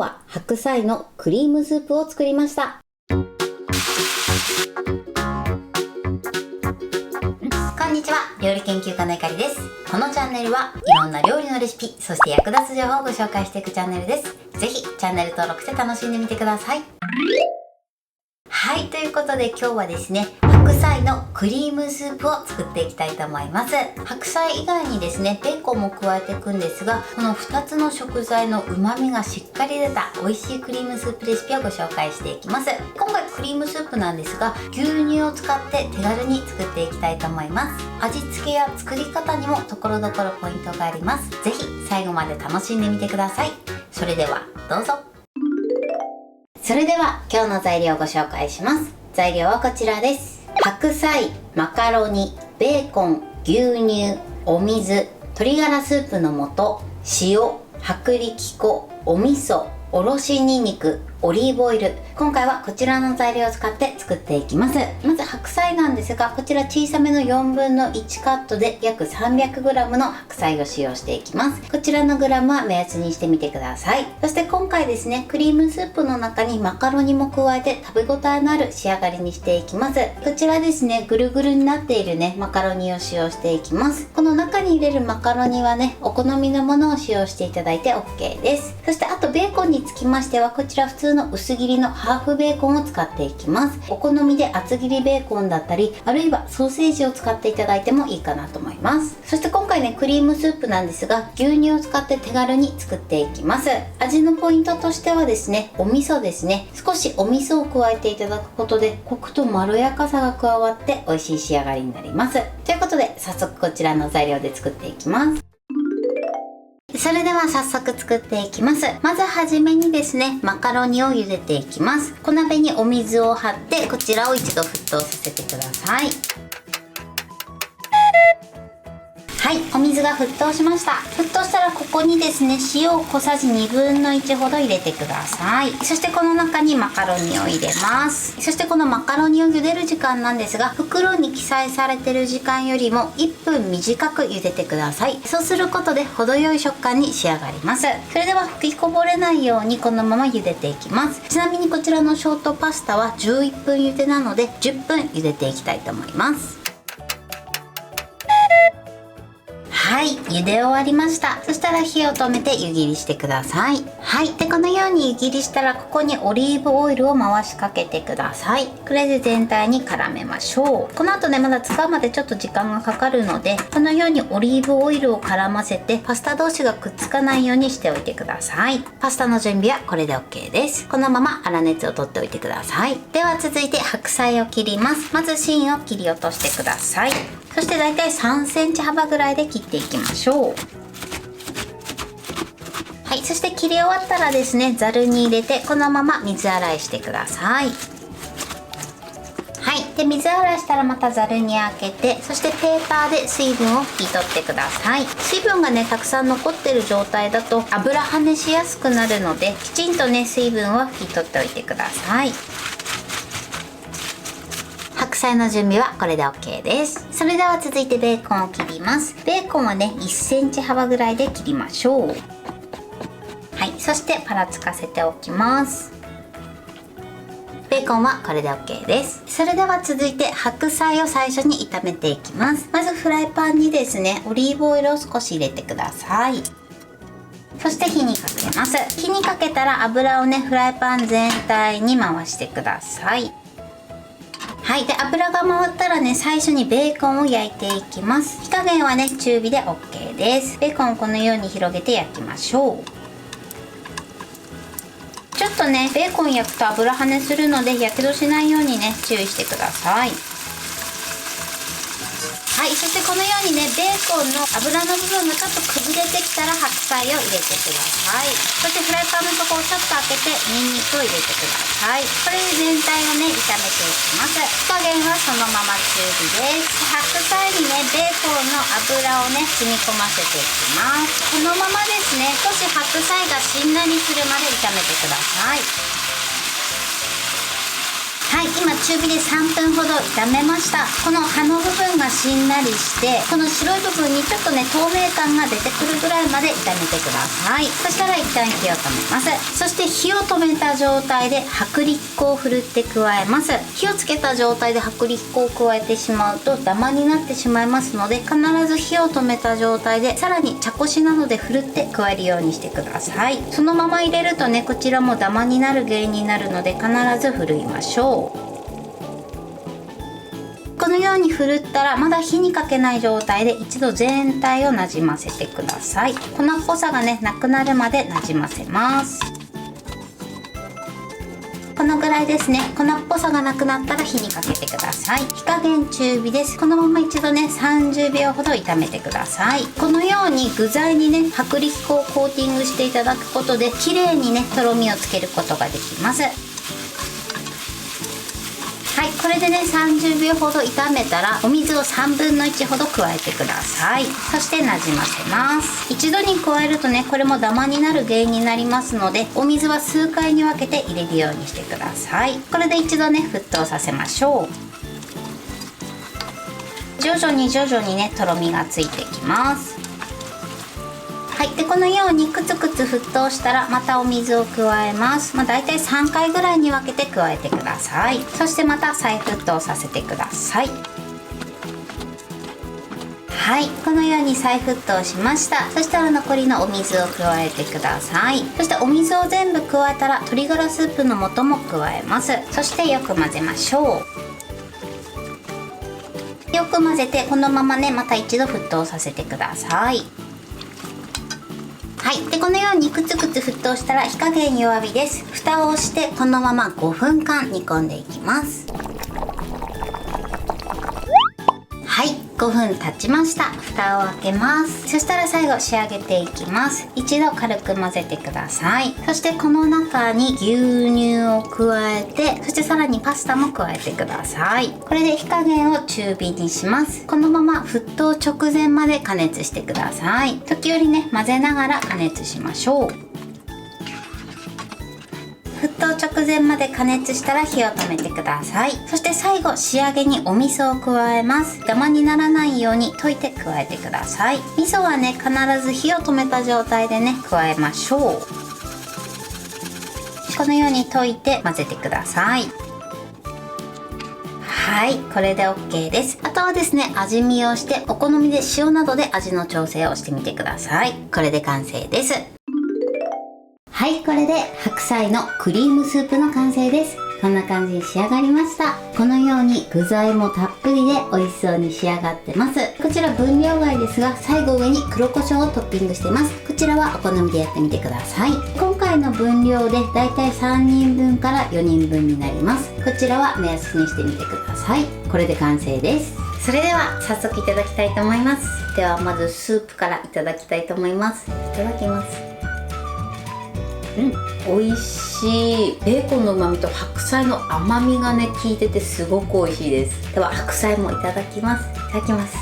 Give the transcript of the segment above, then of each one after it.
は白菜のクリームスープを作りました。こんにちは、料理研究家のゆかりです。このチャンネルはいろんな料理のレシピ、そして役立つ情報をご紹介していくチャンネルです。ぜひチャンネル登録して楽しんでみてください。はい、ということで今日はですね、白菜のクリームスープを作っていきたいと思います。白菜以外にですね、ベーコンも加えていくんですが、この2つの食材の旨味がしっかり出た美味しいクリームスープレシピをご紹介していきます。今回クリームスープなんですが、牛乳を使って手軽に作っていきたいと思います。味付けや作り方にも所々ポイントがあります。ぜひ最後まで楽しんでみてください。それではどうぞ。それでは今日の材料をご紹介します。材料はこちらです。白菜、マカロニ、ベーコン、牛乳、お水、鶏ガラスープの素、塩、薄力粉、お味噌、おろしにんにく、オリーブオイル。今回はこちらの材料を使って作っていきます。まず白菜なんですが、こちら小さめの1/4カットで約 300g の白菜を使用していきます。こちらのグラムは目安にしてみてください。そして今回ですね、クリームスープの中にマカロニも加えて食べ応えのある仕上がりにしていきます。こちらですね、ぐるぐるになっているね、マカロニを使用していきます。この中に入れるマカロニはね、お好みのものを使用していただいて OK です。そしてあとベーコンにつきましては、こちら普通の薄切りのハーフベーコンを使っていきます。お好みで厚切りベーコンだったり、あるいはソーセージを使っていただいてもいいかなと思います。そして今回ね、クリームスープなんですが、牛乳を使って手軽に作っていきます。味のポイントとしてはですね、お味噌ですね。少しお味噌を加えていただくことで、コクとまろやかさが加わって美味しい仕上がりになります。ということで早速こちらの材料で作っていきます。それでは早速作っていきます。まずはじめにですね、マカロニを茹でていきます。小鍋にお水を張って、こちらを一度沸騰させてください。はい、お水が沸騰しました。沸騰したらここにですね、塩を小さじ1/2ほど入れてください。そしてこの中にマカロニを入れます。そしてこのマカロニを茹でる時間なんですが、袋に記載されている時間よりも1分短く茹でてください。そうすることで程よい食感に仕上がります。それでは吹きこぼれないようにこのまま茹でていきます。ちなみにこちらのショートパスタは11分茹でなので10分茹でていきたいと思います。はい、茹で終わりました。そしたら火を止めて湯切りしてください。はい、でこのように湯切りしたら、ここにオリーブオイルを回しかけてください。これで全体に絡めましょう。この後ね、まだ使うまでちょっと時間がかかるので、このようにオリーブオイルを絡ませてパスタ同士がくっつかないようにしておいてください。パスタの準備はこれで OK です。このまま粗熱を取っておいてください。では続いて白菜を切ります。まず芯を切り落としてください。そしてだいたい3センチ幅ぐらいで切っていきましょう。はい、そして切り終わったらですね、ざるに入れてこのまま水洗いしてください。はい、で水洗いしたらまたざるにあけて、そしてペーパーで水分を拭き取ってください。水分がねたくさん残ってる状態だと油跳ねしやすくなるので、きちんとね水分は拭き取っておいてください。白菜の準備はこれで OK です。それでは続いてベーコンを切ります。ベーコンはね1センチ幅ぐらいで切りましょう。はい、そしてパラつかせておきます。ベーコンはこれで OK です。それでは続いて白菜を最初に炒めていきます。まずフライパンにですね、オリーブオイルを少し入れてください。そして火にかけます。火にかけたら油をねフライパン全体に回してください。はい、で油が回ったらね、最初にベーコンを焼いていきます。火加減はね中火で OK です。ベーコンをこのように広げて焼きましょう。ちょっとねベーコン焼くと油跳ねするので、やけどしないようにね注意してください。はい、そしてこのようにねベーコンの油の部分がちょっと崩れてきたら白菜を入れてください。そしてフライパンの底をちょっと開けてニンニクを入れてください。これで全体をね炒めていきます。火加減はそのまま中火です。白菜にねベーコンの油をね染み込ませていきます。このままですね、少し白菜がしんなりするまで炒めてください。ははい、今中火で3分ほど炒めました。この葉の部分がしんなりして、この白い部分にちょっとね透明感が出てくるぐらいまで炒めてください。そしたら一旦火を止めます。そして火を止めた状態で薄力粉をふるって加えます。火をつけた状態で薄力粉を加えてしまうとダマになってしまいますので、必ず火を止めた状態でさらに茶こしなどでふるって加えるようにしてください。そのまま入れるとねこちらもダマになる原因になるので、必ずふるいましょう。このようにふるったらまだ火にかけない状態で一度全体をなじませてください。粉っぽさがねなくなるまでなじませます。このぐらいですね。粉っぽさがなくなったら火にかけてください。火加減中火です。このまま一度ね30秒ほど炒めてください。このように具材にね薄力粉をコーティングしていただくことで綺麗にねとろみをつけることができます。はい、これでね30秒ほど炒めたらお水を1/3分の1ほど加えてください。そしてなじませます。一度に加えるとねこれもダマになる原因になりますので、お水は数回に分けて入れるようにしてください。これで一度ね沸騰させましょう。徐々にねとろみがついてきます。はい、でこのようにクツクツ沸騰したらまたお水を加えます。だいたい3回ぐらいに分けて加えてください。そしてまた再沸騰させてください。はい、このように再沸騰しました。そしたら残りのお水を加えてください。そしてお水を全部加えたら鶏ガラスープの素も加えます。そしてよく混ぜましょう。よく混ぜてこのままねまた一度沸騰させてください。はい、でこのようにクツクツ沸騰したら火加減弱火です。蓋をしてこのまま5分間煮込んでいきます。はい、5分経ちました。蓋を開けます。そしたら最後仕上げていきます。一度軽く混ぜてください。そしてこの中に牛乳を加えて、そしてさらにパスタも加えてください。これで火加減を中火にします。このまま沸騰直前まで加熱してください。時折ね混ぜながら加熱しましょう。沸騰直前まで加熱したら火を止めてください。そして最後仕上げにお味噌を加えます。ダマにならないように溶いて加えてください。味噌はね必ず火を止めた状態でね加えましょう。このように溶いて混ぜてください。はい、これで OK です。あとはですね味見をしてお好みで塩などで味の調整をしてみてください。これで完成です。はい、これで白菜のクリームスープの完成です。こんな感じに仕上がりました。このように具材もたっぷりで美味しそうに仕上がってます。こちら分量外ですが、最後上に黒胡椒をトッピングしています。こちらはお好みでやってみてください。今回の分量でだいたい3人分から4人分になります。こちらは目安にしてみてください。これで完成です。それでは早速いただきたいと思います。ではまずスープからいただきたいと思います。いただきます。美味しい。ベーコンの旨味と白菜の甘みがね効いててすごく美味しいです。では白菜もいただきます。いただきます。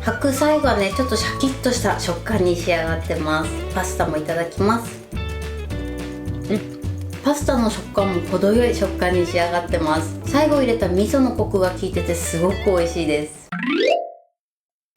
白菜がねちょっとシャキッとした食感に仕上がってます。パスタもいただきます。パスタの食感も程よい食感に仕上がってます。最後入れた味噌のコクが効いててすごく美味しいです。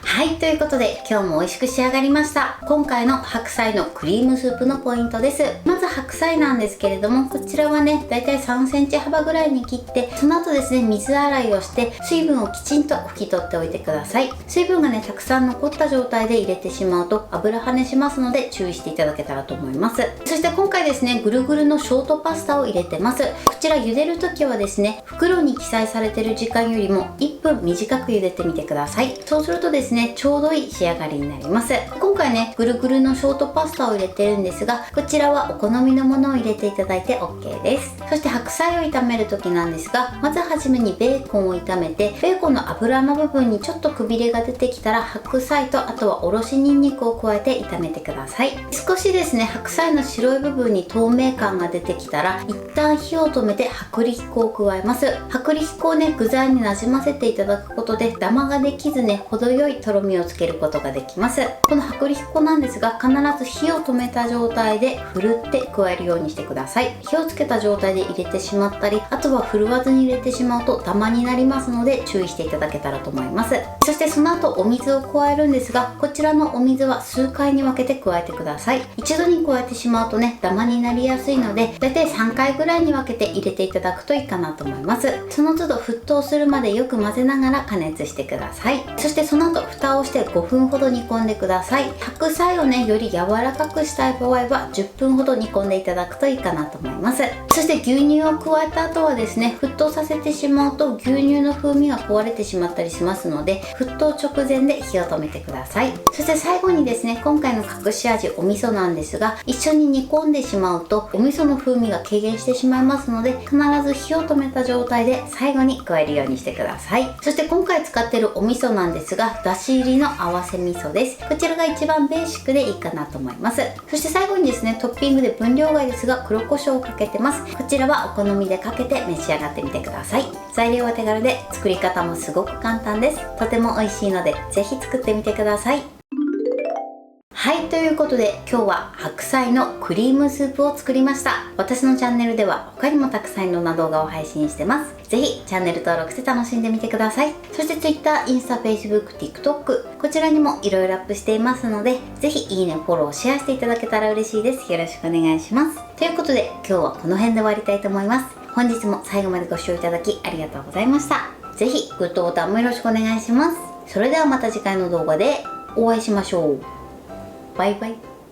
はい、ということで今日も美味しく仕上がりました。今回の白菜のクリームスープのポイントです。まず白菜なんですけれども、こちらはねだいたい3センチ幅ぐらいに切って、その後ですね水洗いをして水分をきちんと拭き取っておいてください。水分がねたくさん残った状態で入れてしまうと油跳ねしますので注意していただけたらと思います。そして今回ですねぐるぐるのショートパスタを入れてます。こちら茹でる時はですね袋に記載されている時間よりも1分短く茹でてみてください。そうするとですねちょうどいい仕上がりになります。今回ねぐるぐるのショートパスタを入れてるんですが、こちらはお好みのものを入れていただいて OK です。そして白菜を炒める時なんですが、まずはじめにベーコンを炒めて、ベーコンの脂の部分にちょっとくびれが出てきたら白菜とあとはおろしにんにくを加えて炒めてください。少しですね白菜の白い部分に透明感が出てきたら一旦火を止めて薄力粉を加えます。薄力粉をね具材になじませていただくことでダマができずね程よいとろみを味をつけることができます。この薄力粉なんですが、必ず火を止めた状態でふるって加えるようにしてください。火をつけた状態で入れてしまったり、あとは振るわずに入れてしまうとダマになりますので注意していただけたらと思います。そしてその後お水を加えるんですが、こちらのお水は数回に分けて加えてください。一度に加えてしまうとね、ダマになりやすいので、だいたい3回ぐらいに分けて入れていただくといいかなと思います。その都度沸騰するまでよく混ぜながら加熱してください。そしてその後蓋をして5分ほど煮込んでください。白菜をね、より柔らかくしたい場合は10分ほど煮込んでいただくといいかなと思います。そして牛乳を加えた後はですね、沸騰させてしまうと牛乳の風味が壊れてしまったりしますので、沸騰直前で火を止めてください。そして最後にですね、今回の隠し味お味噌なんですが、一緒に煮込んでしまうとお味噌の風味が軽減してしまいますので、必ず火を止めた状態で最後に加えるようにしてください。そして今回使っているお味噌なんですが、だし入りの合わせ味噌です。こちらが一番ベーシックでいいかなと思います。そして最後にですね、トッピングで分量外ですが黒胡椒をかけてます。こちらはお好みでかけて召し上がってみてください。材料は手軽で作り方もすごく簡単です。とても美味しいのでぜひ作ってみてください。はい、ということで今日は白菜のクリームスープを作りました。私のチャンネルでは他にもたくさんいろんな動画を配信してます。ぜひチャンネル登録して楽しんでみてください。そして Twitter、インスタ、Facebook、TikTok こちらにもいろいろアップしていますので、ぜひいいね、フォロー、シェアしていただけたら嬉しいです。よろしくお願いします。ということで今日はこの辺で終わりたいと思います。本日も最後までご視聴いただきありがとうございました。ぜひグッドボタンもよろしくお願いします。それではまた次回の動画でお会いしましょう。バイバイ。